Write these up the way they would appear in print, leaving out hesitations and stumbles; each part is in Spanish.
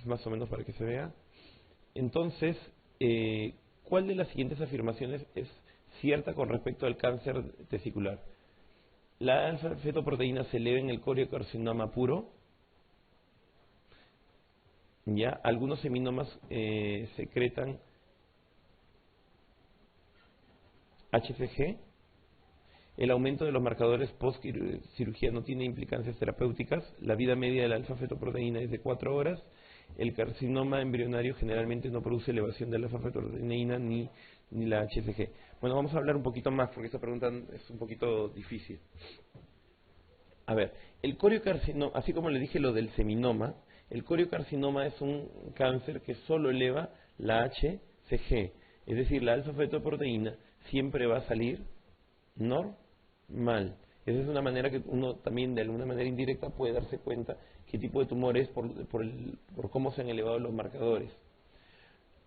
más o menos para que se vea. Entonces, ¿cuál de las siguientes afirmaciones es cierta con respecto al cáncer testicular? ¿La alfa-fetoproteína se eleva en el coriocarcinoma puro? ¿Ya? Algunos seminomas secretan HCG. El aumento de los marcadores post-cirugía no tiene implicancias terapéuticas. La vida media de la alfa-fetoproteína es de 4 horas. El carcinoma embrionario generalmente no produce elevación de la alfa-fetoproteína ni la HCG. Bueno, vamos a hablar un poquito más porque esta pregunta es un poquito difícil. A ver, el coriocarcinoma, así como le dije lo del seminoma, el coriocarcinoma es un cáncer que solo eleva la HCG, es decir, la alfa-fetoproteína siempre va a salir normal. Esa es una manera que uno también de alguna manera indirecta puede darse cuenta qué tipo de tumor es por cómo se han elevado los marcadores.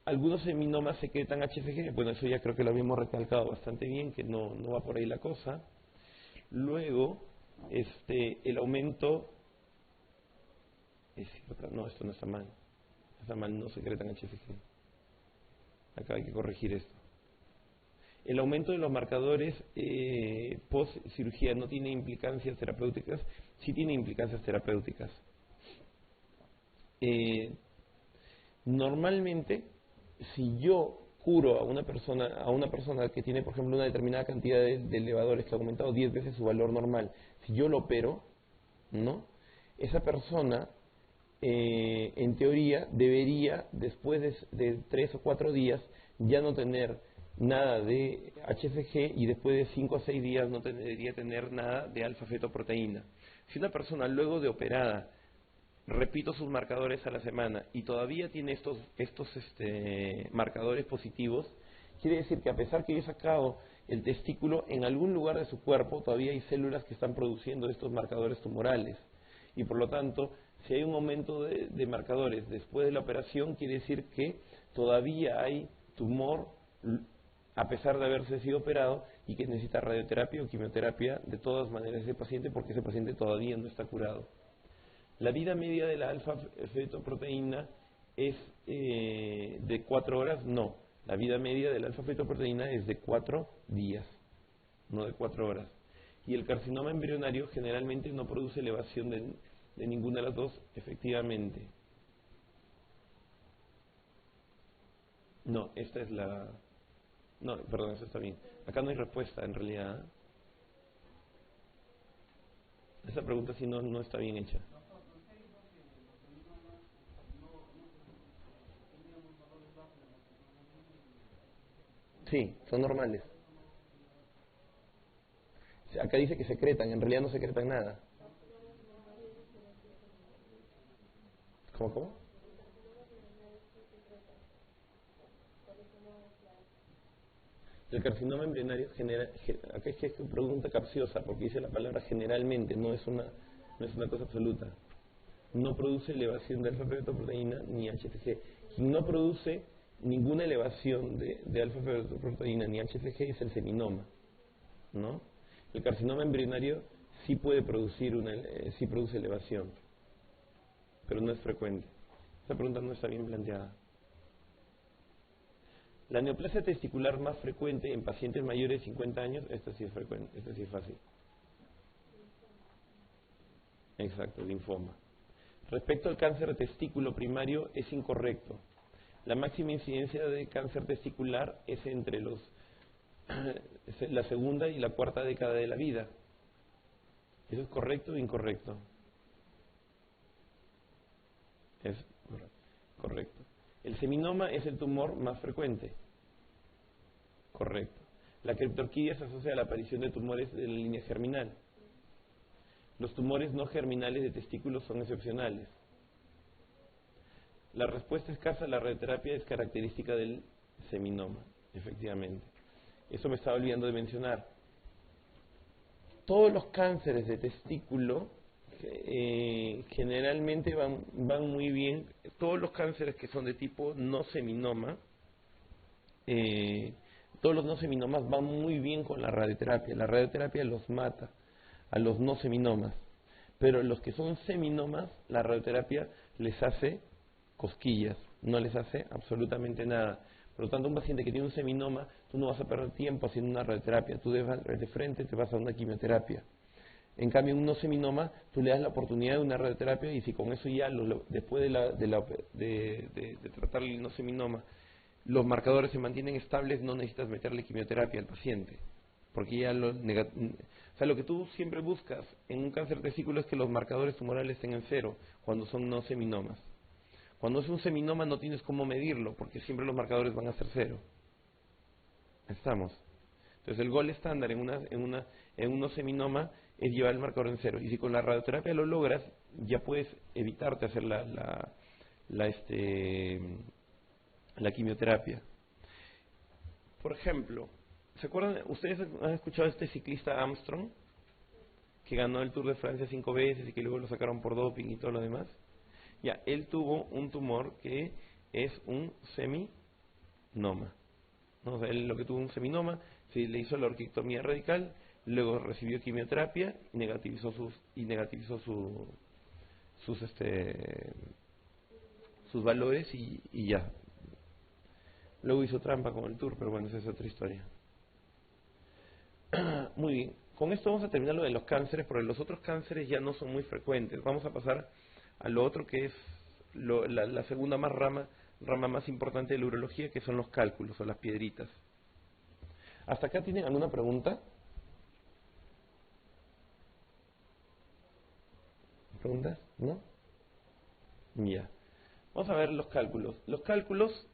Algunos seminomas secretan HCG, bueno, eso ya creo que lo habíamos recalcado bastante bien, que no va por ahí la cosa. Luego, el aumento, es cierto, no, esto no está mal, no secretan HCG. Acá hay que corregir esto. El aumento de los marcadores post cirugía no tiene implicancias terapéuticas, sí tiene implicancias terapéuticas. Normalmente, si yo curo a una persona que tiene, por ejemplo, una determinada cantidad de elevadores que ha aumentado 10 veces su valor normal, si yo lo opero, ¿no? Esa persona, en teoría, debería, después de 3 o 4 días, ya no tener nada de HCG y después de 5 a 6 días no debería tener nada de alfa-fetoproteína. Si una persona luego de operada, repito sus marcadores a la semana y todavía tiene estos marcadores positivos, quiere decir que a pesar que yo he sacado el testículo, en algún lugar de su cuerpo todavía hay células que están produciendo estos marcadores tumorales. Y por lo tanto, si hay un aumento de marcadores después de la operación, quiere decir que todavía hay tumor a pesar de haberse sido operado y que necesita radioterapia o quimioterapia de todas maneras ese paciente, porque ese paciente todavía no está curado. La vida media de la alfa-fetoproteína es de 4 horas, no. La vida media de la alfa-fetoproteína es de 4 días, no de 4 horas. Y el carcinoma embrionario generalmente no produce elevación de ninguna de las dos, efectivamente. No, esta es la... No, perdón, eso está bien. Acá no hay respuesta, en realidad. Esa pregunta sí no está bien hecha. Sí, son normales. Acá dice que secretan, en realidad no secretan nada. ¿Cómo? El carcinoma embrionario acá es que es una pregunta capciosa, porque dice la palabra generalmente, no es una cosa absoluta. No produce elevación de alfa-fetoproteína ni HCG. Quien no produce ninguna elevación de alfa-fetoproteína ni HCG es el seminoma, ¿no? El carcinoma embrionario sí puede producir sí produce elevación, pero no es frecuente. Esta pregunta no está bien planteada. La neoplasia testicular más frecuente en pacientes mayores de 50 años, esta sí es frecuente, esta sí es fácil. Exacto, linfoma. Respecto al cáncer de testículo primario, es incorrecto. La máxima incidencia de cáncer testicular es entre la segunda y la cuarta década de la vida. ¿Eso es correcto o incorrecto? Es correcto. El seminoma es el tumor más frecuente. Correcto. La criptorquidia se asocia a la aparición de tumores de la línea germinal. Los tumores no germinales de testículos son excepcionales. La respuesta escasa a la radioterapia es característica del seminoma, efectivamente. Eso me estaba olvidando de mencionar. Todos los cánceres de testículo generalmente van muy bien. Todos los cánceres que son de tipo no seminoma, todos los no seminomas van muy bien con la radioterapia. La radioterapia los mata a los no seminomas. Pero los que son seminomas, la radioterapia les hace cosquillas, no les hace absolutamente nada. Por lo tanto, un paciente que tiene un seminoma, tú no vas a perder tiempo haciendo una radioterapia, tú de frente te vas a una quimioterapia. En cambio, en un no seminoma, tú le das la oportunidad de una radioterapia y si con eso ya, después de tratar el no seminoma, los marcadores se mantienen estables, no necesitas meterle quimioterapia al paciente. Porque ya o sea, lo que tú siempre buscas en un cáncer de testículo es que los marcadores tumorales estén en cero cuando son no seminomas. Cuando es un seminoma no tienes cómo medirlo porque siempre los marcadores van a ser cero. ¿Estamos? Entonces el gol estándar en un no seminoma es llevar el marcador en cero. Y si con la radioterapia lo logras, ya puedes evitarte hacer la quimioterapia. Por ejemplo, ¿se acuerdan? ¿Ustedes han escuchado a este ciclista Armstrong? Que ganó el Tour de Francia 5 veces y que luego lo sacaron por doping y todo lo demás. Ya, él tuvo un tumor que es un seminoma. ¿No? O sea, él lo que tuvo un seminoma, se le hizo la orquiectomía radical, luego recibió quimioterapia y negativizó sus valores y ya. Luego hizo trampa con el Tour, pero bueno, esa es otra historia. Muy bien, con esto vamos a terminar lo de los cánceres, porque los otros cánceres ya no son muy frecuentes. Vamos a pasar a lo otro que es la segunda rama más importante de la urología, que son los cálculos o las piedritas. ¿Hasta acá tienen alguna pregunta? ¿Preguntas? ¿No? Ya. Vamos a ver los cálculos. Los cálculos,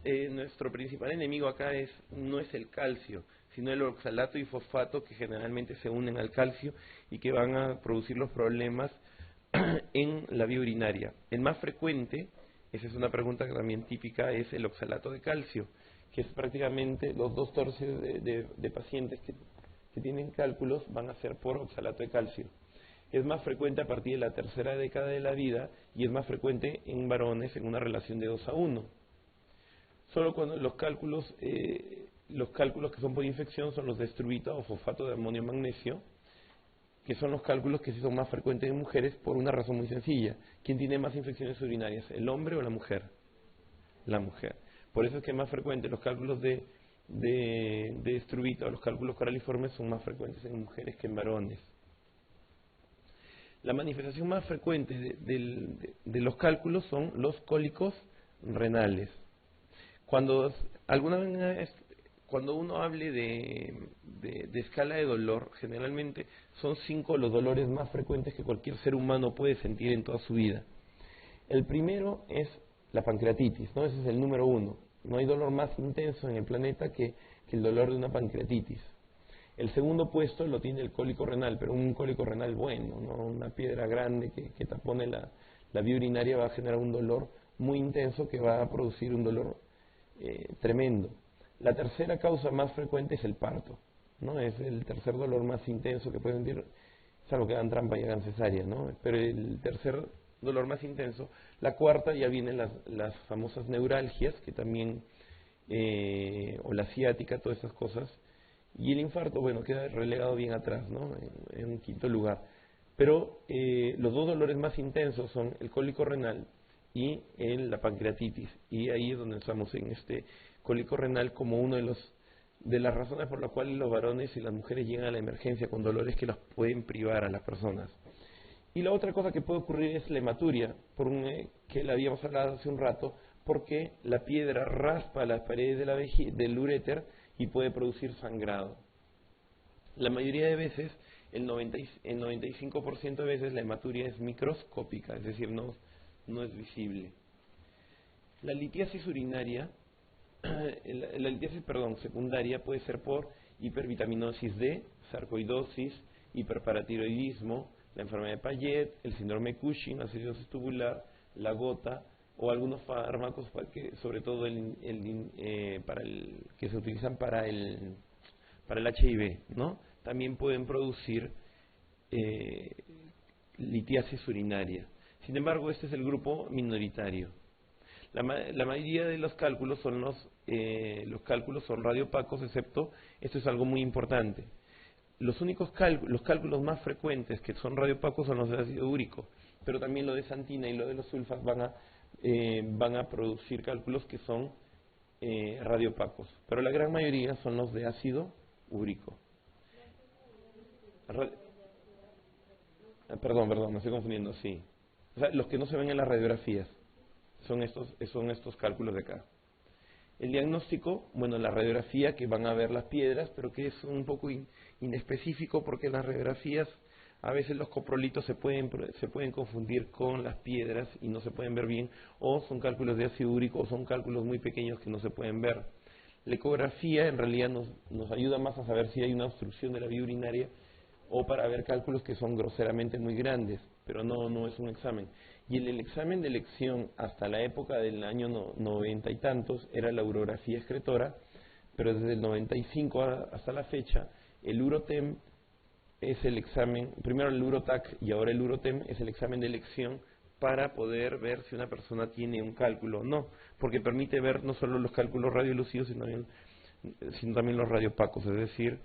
nuestro principal enemigo acá no es el calcio, sino el oxalato y fosfato, que generalmente se unen al calcio y que van a producir los problemas en la vía urinaria. El más frecuente, esa es una pregunta también típica, es el oxalato de calcio, que es prácticamente los 2/3 de pacientes que tienen cálculos van a ser por oxalato de calcio. Es más frecuente a partir de la tercera década de la vida y es más frecuente en varones en una relación de 2:1. Solo cuando los cálculos que son por infección son los de estrubita o fosfato de amonio magnesio, que son los cálculos que sí son más frecuentes en mujeres por una razón muy sencilla. ¿Quién tiene más infecciones urinarias, el hombre o la mujer? La mujer. Por eso es que es más frecuente los cálculos de estrubita o los cálculos coraliformes son más frecuentes en mujeres que en varones. La manifestación más frecuente de los cálculos son los cólicos renales. Cuando uno hable de escala de dolor, generalmente son 5 los dolores más frecuentes que cualquier ser humano puede sentir en toda su vida. El primero es la pancreatitis, ¿no? Ese es el número 1. No hay dolor más intenso en el planeta que el dolor de una pancreatitis. El segundo puesto lo tiene el cólico renal, pero un cólico renal bueno, ¿no? Una piedra grande que tapone la vía urinaria va a generar un dolor muy intenso que va a producir un dolor tremendo. La tercera causa más frecuente es el parto, ¿no? Es el tercer dolor más intenso que pueden sentir, salvo que hagan trampa y hagan cesárea, ¿no? Pero el tercer dolor más intenso. La cuarta ya vienen las famosas neuralgias, que también, o la ciática, todas esas cosas. Y el infarto, bueno, queda relegado bien atrás, ¿no? En un quinto lugar. Pero los dos dolores más intensos son el cólico renal y la pancreatitis. Y ahí es donde estamos en este cólico renal como uno de las razones por las cuales los varones y las mujeres llegan a la emergencia con dolores que los pueden privar a las personas. Y la otra cosa que puede ocurrir es la hematuria, que la habíamos hablado hace un rato, porque la piedra raspa las paredes del uréter y puede producir sangrado. La mayoría de veces, el 95% de veces la hematuria es microscópica, es decir, no es visible. La litiasis urinaria, la litiasis secundaria puede ser por hipervitaminosis D, sarcoidosis, hiperparatiroidismo, la enfermedad de Payet, el síndrome de Cushing, acidosis tubular, la gota o algunos fármacos, sobre todo que se utilizan para el HIV, ¿no? También pueden producir litiasis urinaria. Sin embargo, este es el grupo minoritario. La mayoría de los cálculos son son radiopacos, excepto, esto es algo muy importante. Los cálculos más frecuentes que son radiopacos son los de ácido úrico. pero también lo de santina y lo de los sulfas van a producir cálculos que son radiopacos, pero la gran mayoría son los de ácido úrico. Ra- perdón, me estoy confundiendo, sí. O sea, los que no se ven en las radiografías son estos cálculos de acá. El diagnóstico, bueno, la radiografía, que van a ver las piedras, pero que es un poco inespecífico porque en las radiografías a veces los coprolitos se pueden confundir con las piedras y no se pueden ver bien, o son cálculos de ácido úrico, o son cálculos muy pequeños que no se pueden ver. La ecografía en realidad nos ayuda más a saber si hay una obstrucción de la vía urinaria o para ver cálculos que son groseramente muy grandes, pero no es un examen. Y el examen de elección hasta la época del año 90 y tantos era la urografía excretora, pero desde el 95 hasta la fecha el UroTem es el examen, primero el UroTac y ahora el UroTem es el examen de elección para poder ver si una persona tiene un cálculo o no, porque permite ver no solo los cálculos radiolúcidos, sino también los radiopacos, es decir,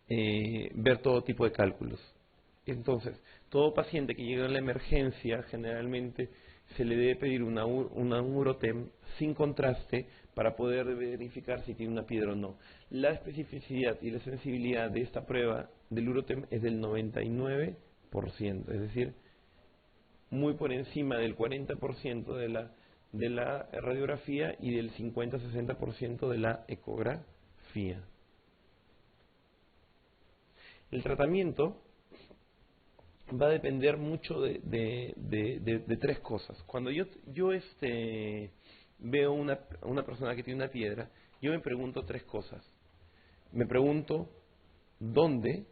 ver todo tipo de cálculos. Entonces, todo paciente que llega a la emergencia, generalmente se le debe pedir una UroTem sin contraste para poder verificar si tiene una piedra o no. La especificidad y la sensibilidad de esta prueba del UroTem es del 99%, es decir, muy por encima del 40% de la radiografía y del 50-60% de la ecografía. El tratamiento va a depender mucho de tres cosas. Cuando yo veo una persona que tiene una piedra, yo me pregunto tres cosas. Me pregunto dónde,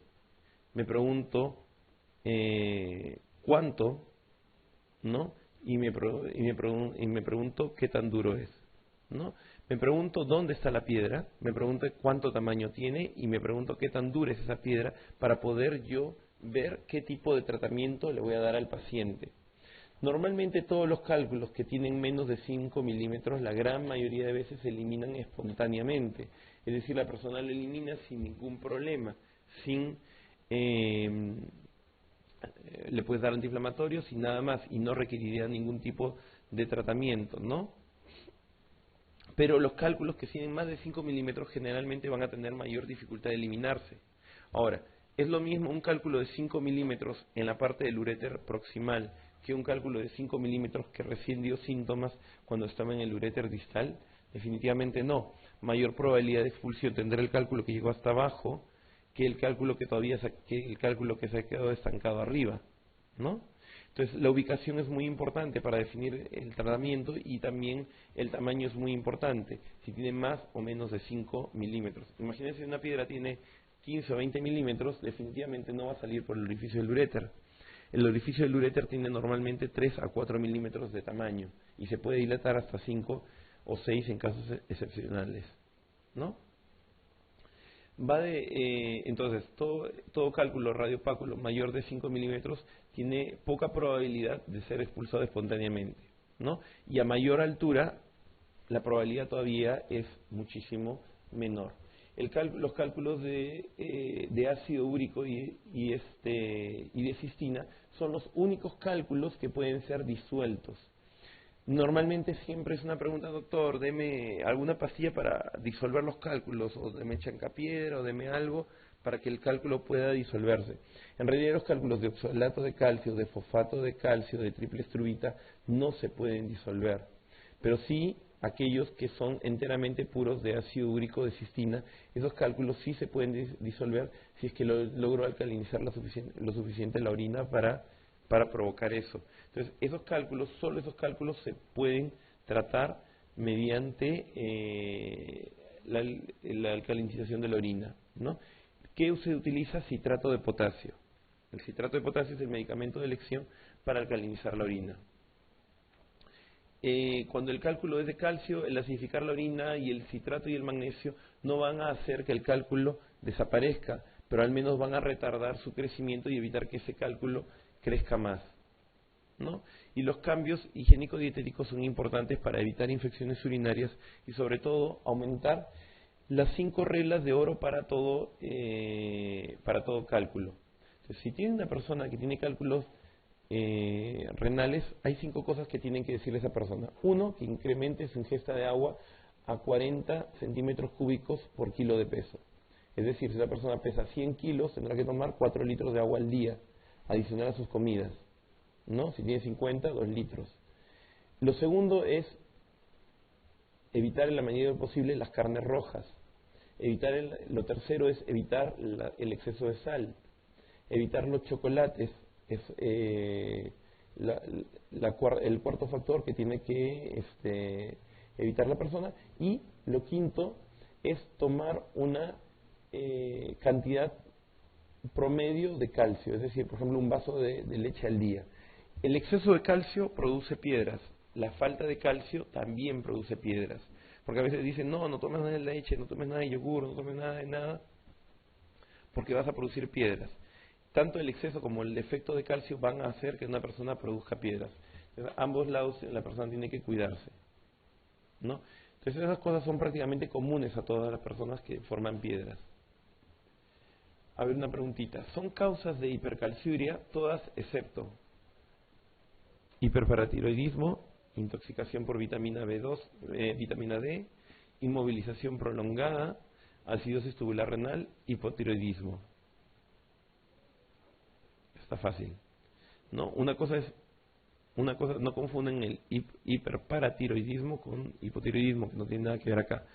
me pregunto cuánto, ¿no? Y me pregunto qué tan duro es, ¿no? Me pregunto dónde está la piedra, me pregunto cuánto tamaño tiene y me pregunto qué tan dura es esa piedra para poder yo ver qué tipo de tratamiento le voy a dar al paciente. Normalmente todos los cálculos que tienen menos de 5 milímetros, la gran mayoría de veces se eliminan espontáneamente. Es decir, la persona lo elimina sin ningún problema, le puedes dar antiinflamatorios y nada más, y no requeriría ningún tipo de tratamiento, ¿no? Pero los cálculos que tienen más de 5 milímetros generalmente van a tener mayor dificultad de eliminarse. Ahora, es lo mismo un cálculo de 5 milímetros en la parte del uréter proximal que un cálculo de 5 milímetros que recién dio síntomas cuando estaba en el uréter distal. Definitivamente no. Mayor probabilidad de expulsión tendrá el cálculo que llegó hasta abajo que el cálculo que se ha quedado estancado arriba, ¿no? Entonces, la ubicación es muy importante para definir el tratamiento y también el tamaño es muy importante, si tiene más o menos de 5 milímetros. Imagínense si una piedra tiene 15 o 20 milímetros, definitivamente no va a salir por el orificio del uréter. El orificio del uréter tiene normalmente 3 a 4 milímetros de tamaño y se puede dilatar hasta 5 o 6 en casos excepcionales, ¿no? Entonces, todo cálculo radiopáculo mayor de 5 milímetros tiene poca probabilidad de ser expulsado espontáneamente, ¿no? Y a mayor altura, la probabilidad todavía es muchísimo menor. Los cálculos de ácido úrico y de cistina son los únicos cálculos que pueden ser disueltos. Normalmente siempre es una pregunta, doctor, deme alguna pastilla para disolver los cálculos, o deme chancapiedra, o deme algo para que el cálculo pueda disolverse. En realidad los cálculos de oxalato de calcio, de fosfato de calcio, de triple estrubita, no se pueden disolver. Pero sí aquellos que son enteramente puros de ácido úrico de cistina, esos cálculos sí se pueden disolver si es que logro alcalinizar lo suficiente la orina para provocar eso. Entonces, solo esos cálculos se pueden tratar mediante la alcalinización de la orina, ¿no? ¿Qué se utiliza? Citrato de potasio. El citrato de potasio es el medicamento de elección para alcalinizar la orina. Cuando el cálculo es de calcio, el acidificar la orina y el citrato y el magnesio no van a hacer que el cálculo desaparezca, pero al menos van a retardar su crecimiento y evitar que ese cálculo crezca más, ¿no? Y los cambios higiénico-dietéticos son importantes para evitar infecciones urinarias y sobre todo aumentar las 5 reglas de oro para todo cálculo. Entonces, si tiene una persona que tiene cálculos renales, hay 5 cosas que tienen que decirle a esa persona. Uno, que incremente su ingesta de agua a 40 centímetros cúbicos por kilo de peso. Es decir, si la persona pesa 100 kilos, tendrá que tomar 4 litros de agua al día, adicional a sus comidas, ¿no? Si tiene 50, 2 litros. Lo segundo es evitar en la medida de lo posible las carnes rojas. Lo tercero es evitar el exceso de sal. Evitar los chocolates es el cuarto factor que tiene que evitar la persona. Y lo quinto es tomar una cantidad promedio de calcio, es decir, por ejemplo, un vaso de leche al día. El exceso de calcio produce piedras, la falta de calcio también produce piedras, porque a veces dicen, no tomes nada de leche, no tomes nada de yogur, no tomes nada de nada, porque vas a producir piedras. Tanto el exceso como el defecto de calcio van a hacer que una persona produzca piedras. Entonces, ambos lados la persona tiene que cuidarse, ¿no? Entonces esas cosas son prácticamente comunes a todas las personas que forman piedras. A ver, una preguntita. ¿Son causas de hipercalciuria? Todas excepto hiperparatiroidismo, intoxicación por vitamina B2, vitamina D, inmovilización prolongada, acidosis tubular renal, hipotiroidismo. Está fácil, ¿no? Una cosa, no confunden el hiperparatiroidismo con hipotiroidismo, que no tiene nada que ver acá.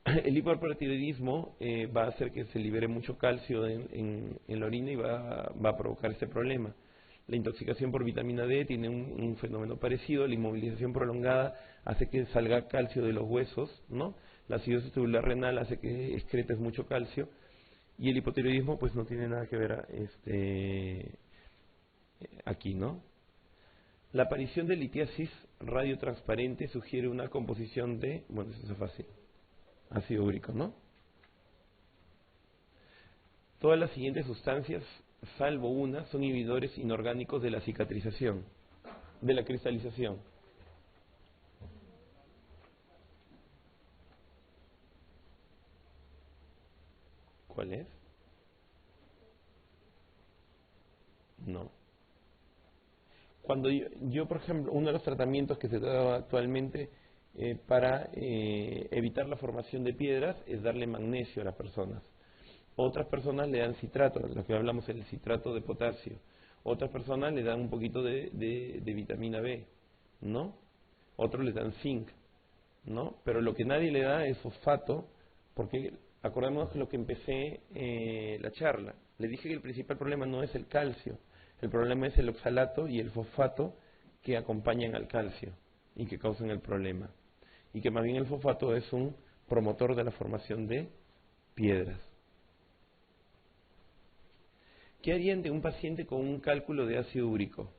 El hiperparatiroidismo va a hacer que se libere mucho calcio en la orina y va a provocar este problema. La intoxicación por vitamina D tiene un fenómeno parecido. La inmovilización prolongada hace que salga calcio de los huesos, ¿no? La acidosis tubular renal hace que excretes mucho calcio. Y el hipotiroidismo pues no tiene nada que ver aquí, ¿no? La aparición de litiasis radiotransparente sugiere una composición de, bueno, eso es fácil, ácido úrico, ¿no? Todas las siguientes sustancias, salvo una, son inhibidores inorgánicos de la cicatrización, de la cristalización. ¿Cuál es? No. Cuando yo, por ejemplo, uno de los tratamientos que se da actualmente para evitar la formación de piedras es darle magnesio a las personas. Otras personas le dan citrato, lo que hablamos es el citrato de potasio. Otras personas le dan un poquito de vitamina B, ¿no? Otros le dan zinc, ¿no? Pero lo que nadie le da es fosfato, porque acordémonos que lo que empecé la charla, le dije que el principal problema no es el calcio, el problema es el oxalato y el fosfato que acompañan al calcio y que causan el problema. Y que más bien el fosfato es un promotor de la formación de piedras. ¿Qué harían de un paciente con un cálculo de ácido úrico?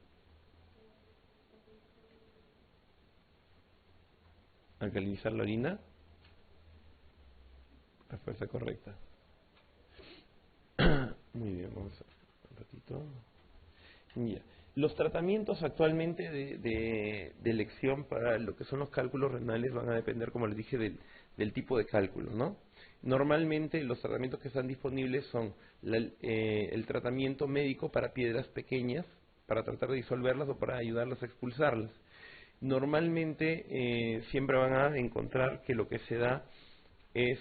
¿Alcalinizar la orina? Respuesta correcta. Muy bien, vamos a ver un ratito. Ya. Los tratamientos actualmente de elección para lo que son los cálculos renales van a depender, como les dije, del tipo de cálculo, ¿no? Normalmente los tratamientos que están disponibles son el tratamiento médico para piedras pequeñas, para tratar de disolverlas o para ayudarlas a expulsarlas. Normalmente siempre van a encontrar que lo que se da es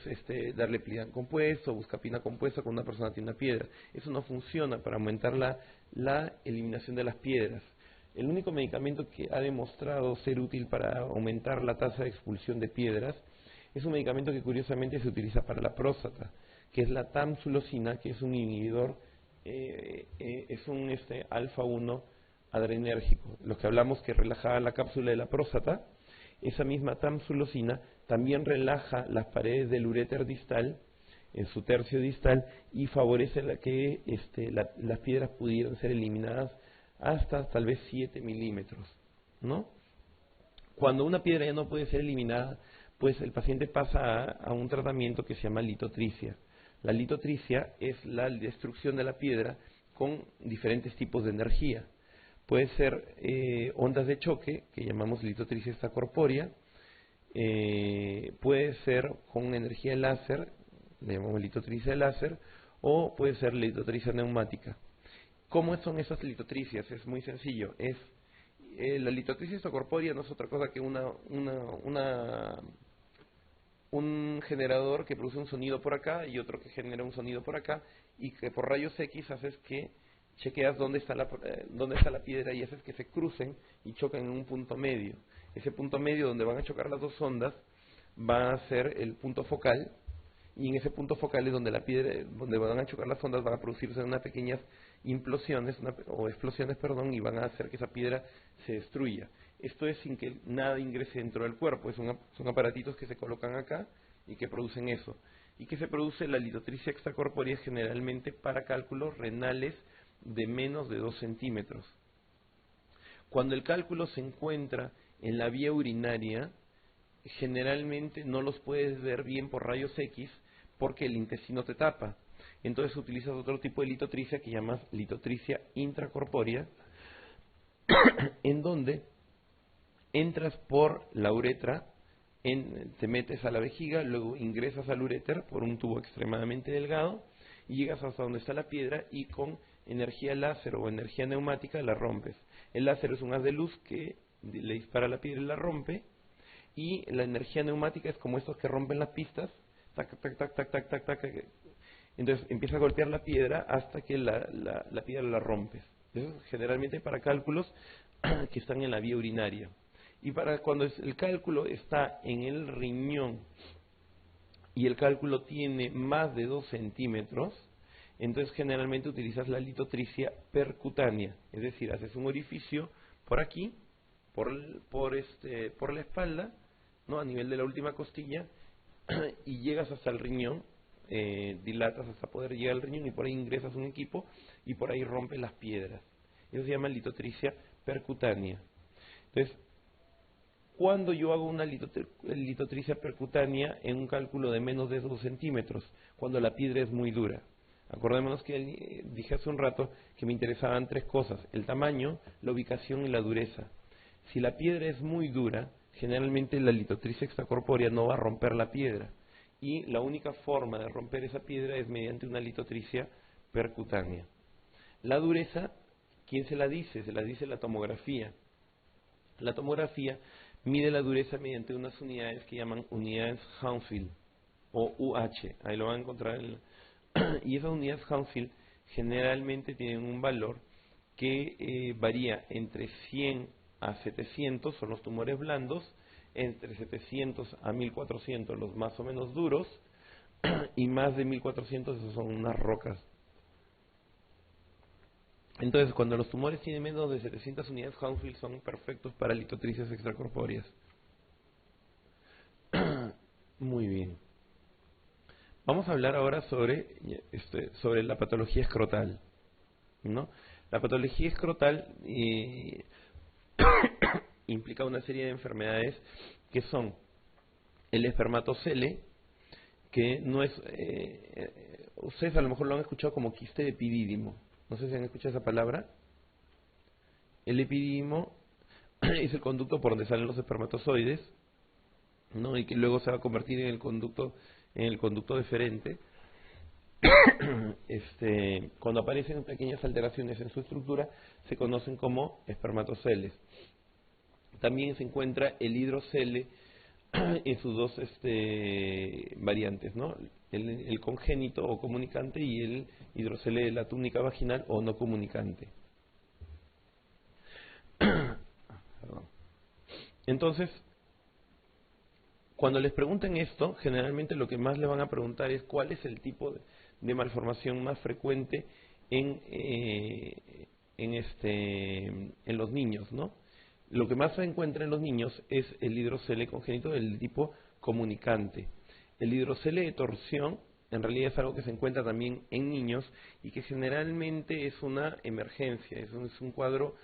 darle plidan compuesto o buscapina compuesta cuando una persona tiene una piedra. Eso no funciona para aumentar la eliminación de las piedras. El único medicamento que ha demostrado ser útil para aumentar la tasa de expulsión de piedras es un medicamento que curiosamente se utiliza para la próstata, que es la tamsulosina, que es un inhibidor, es un alfa-1 adrenérgico. Lo que hablamos que relajaba la cápsula de la próstata, esa misma tamsulosina también relaja las paredes del uréter distal, en su tercio distal, y favorece que las piedras pudieran ser eliminadas hasta tal vez 7 milímetros, ¿no? Cuando una piedra ya no puede ser eliminada, pues el paciente pasa a un tratamiento que se llama litotricia. La litotricia es la destrucción de la piedra con diferentes tipos de energía. Puede ser ondas de choque, que llamamos litotricia extracorpórea, puede ser con energía láser, le llamamos litotricia láser, o puede ser litotricia neumática. ¿Cómo son esas litotricias? Es muy sencillo. La litotricia extracorpórea no es otra cosa que un generador que produce un sonido por acá y otro que genera un sonido por acá, y que por rayos X haces que chequeas dónde está la piedra y haces que se crucen y choquen en un punto medio. Ese punto medio donde van a chocar las dos ondas va a ser el punto focal, y en ese punto focal es donde la piedra, donde van a chocar las ondas, van a producirse unas pequeñas implosiones o explosiones, perdón, y van a hacer que esa piedra se destruya. Esto es sin que nada ingrese dentro del cuerpo. Son aparatitos que se colocan acá y que producen eso. ¿Y que se produce? La litotricia extracorpórea generalmente para cálculos renales de menos de 2 centímetros. Cuando el cálculo se encuentra en la vía urinaria, generalmente no los puedes ver bien por rayos X porque el intestino te tapa. Entonces utilizas otro tipo de litotricia que llamas litotricia intracorpórea, en donde entras por la uretra, te metes a la vejiga, luego ingresas al uréter por un tubo extremadamente delgado y llegas hasta donde está la piedra, y con energía láser o energía neumática la rompes. El láser es un haz de luz que le dispara a la piedra y la rompe, y la energía neumática es como estos que rompen las pistas, tac, tac, tac, tac, tac, tac, tac. Entonces empieza a golpear la piedra hasta que la piedra la rompes. Eso es generalmente para cálculos que están en la vía urinaria. Y para cuando el cálculo está en el riñón y el cálculo tiene más de 2 centímetros, entonces generalmente utilizas la litotricia percutánea. Es decir, haces un orificio por aquí, por la espalda, ¿no?, a nivel de la última costilla, y llegas hasta el riñón, dilatas hasta poder llegar al riñón, y por ahí ingresas un equipo y por ahí rompes las piedras. Eso se llama litotricia percutánea. Entonces, cuando yo hago una litotricia percutánea en un cálculo de menos de 2 centímetros, cuando la piedra es muy dura. Acordémonos que dije hace un rato que me interesaban 3 cosas: el tamaño, la ubicación y la dureza. Si la piedra es muy dura, generalmente la litotricia extracorpórea no va a romper la piedra, y la única forma de romper esa piedra es mediante una litotricia percutánea. La dureza, ¿quién se la dice? Se la dice la tomografía. La tomografía mide la dureza mediante unas unidades que llaman unidades Hounsfield o UH, ahí lo van a encontrar y esas unidades Hounsfield generalmente tienen un valor que varía entre 100 a 700, son los tumores blandos, entre 700 a 1400 los más o menos duros, y más de 1400 esos son unas rocas. Entonces, cuando los tumores tienen menos de 700 unidades Hounsfield, son perfectos para litotricias extracorpóreas. Muy bien. Vamos a hablar ahora sobre la patología escrotal, ¿no? La patología escrotal implica una serie de enfermedades que son el espermatocele, que no es... ustedes a lo mejor lo han escuchado como quiste de epidídimo. No sé si han escuchado esa palabra. El epidídimo es el conducto por donde salen los espermatozoides, ¿no?, y que luego se va a convertir en el conducto deferente. Cuando aparecen pequeñas alteraciones en su estructura, se conocen como espermatoceles. También se encuentra el hidrocele en sus dos variantes, ¿no?, el congénito o comunicante, y el hidrocele de la túnica vaginal o no comunicante. Entonces, cuando les pregunten esto, generalmente lo que más le van a preguntar es cuál es el tipo de malformación más frecuente en los niños, ¿no? Lo que más se encuentra en los niños es el hidrocele congénito del tipo comunicante. El hidrocele de torsión en realidad es algo que se encuentra también en niños y que generalmente es una emergencia, es un cuadro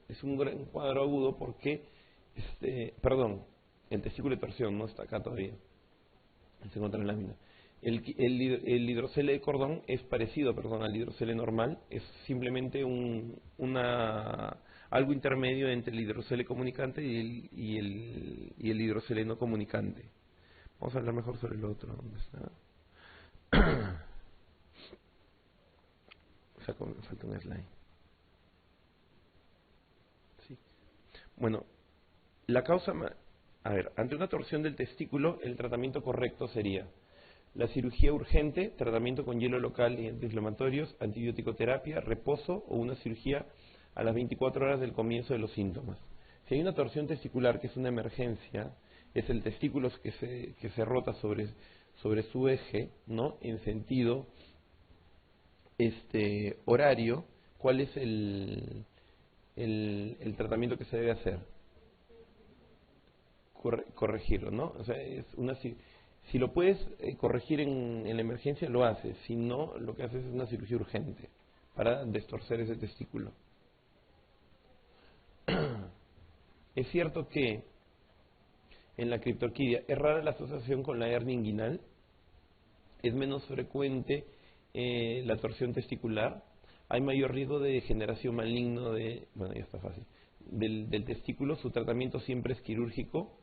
es un gran cuadro agudo porque el testículo de torsión no está acá todavía, se encuentra en la lámina. El hidrocele de cordón es parecido, al hidrocele normal, es simplemente algo intermedio entre el hidrocele comunicante y el hidrocele no comunicante. Vamos a hablar mejor sobre el otro. ¿Dónde está? Saco, me falta un slide. Sí. Bueno, la causa... A ver, ante una torsión del testículo, el tratamiento correcto sería la cirugía urgente, tratamiento con hielo local y antiinflamatorios, antibiótico-terapia, reposo o una cirugía a las 24 horas del comienzo de los síntomas. Si hay una torsión testicular, que es una emergencia, es el testículo que se rota sobre su eje, ¿no? En sentido horario, ¿cuál es el tratamiento que se debe hacer? Corregirlo, ¿no? O sea, es una si lo puedes corregir en la emergencia, lo haces. Si no, lo que haces es una cirugía urgente para destorcer ese testículo. Es cierto que en la criptorquidia es rara la asociación con la hernia inguinal, es menos frecuente la torsión testicular, hay mayor riesgo de degeneración maligno bueno, ya está fácil, del testículo. Su tratamiento siempre es quirúrgico.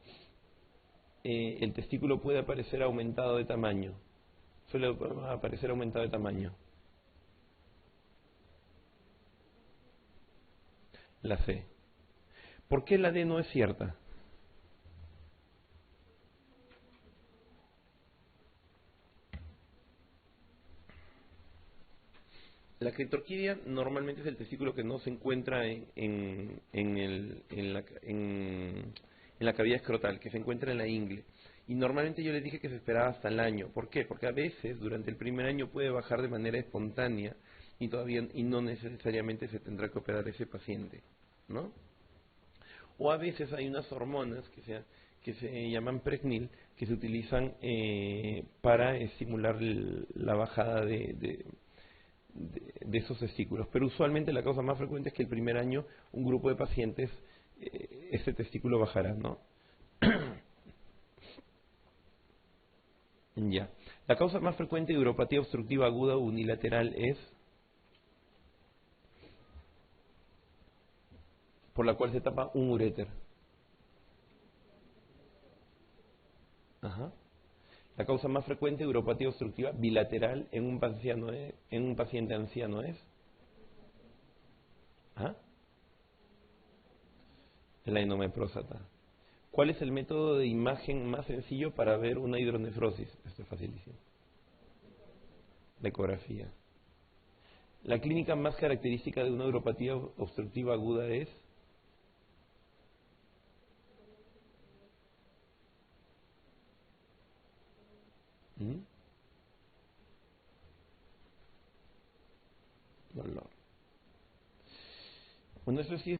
El testículo puede aparecer aumentado de tamaño, suele aparecer aumentado de tamaño. La C. ¿Por qué la D no es cierta? La criptorquidia normalmente es el testículo que no se encuentra en la cavidad escrotal, que se encuentra en la ingle. Y normalmente yo les dije que se esperaba hasta el año. ¿Por qué? Porque a veces durante el primer año puede bajar de manera espontánea y no necesariamente se tendrá que operar ese paciente, ¿no? O a veces hay unas hormonas que se llaman Pregnil, que se utilizan para estimular la bajada de esos testículos. Pero usualmente la causa más frecuente es que el primer año un grupo de pacientes ese testículo bajará, ¿no? Ya. La causa más frecuente de uropatía obstructiva aguda unilateral es por la cual se tapa un uréter. Ajá. La causa más frecuente de uropatía obstructiva bilateral en un paciente anciano es ¿ah? El adenoma de próstata. ¿Cuál es el método de imagen más sencillo para ver una hidronefrosis? Esto es facilísimo. La ecografía. La clínica más característica de una uropatía obstructiva aguda es dolor. Bueno, eso sí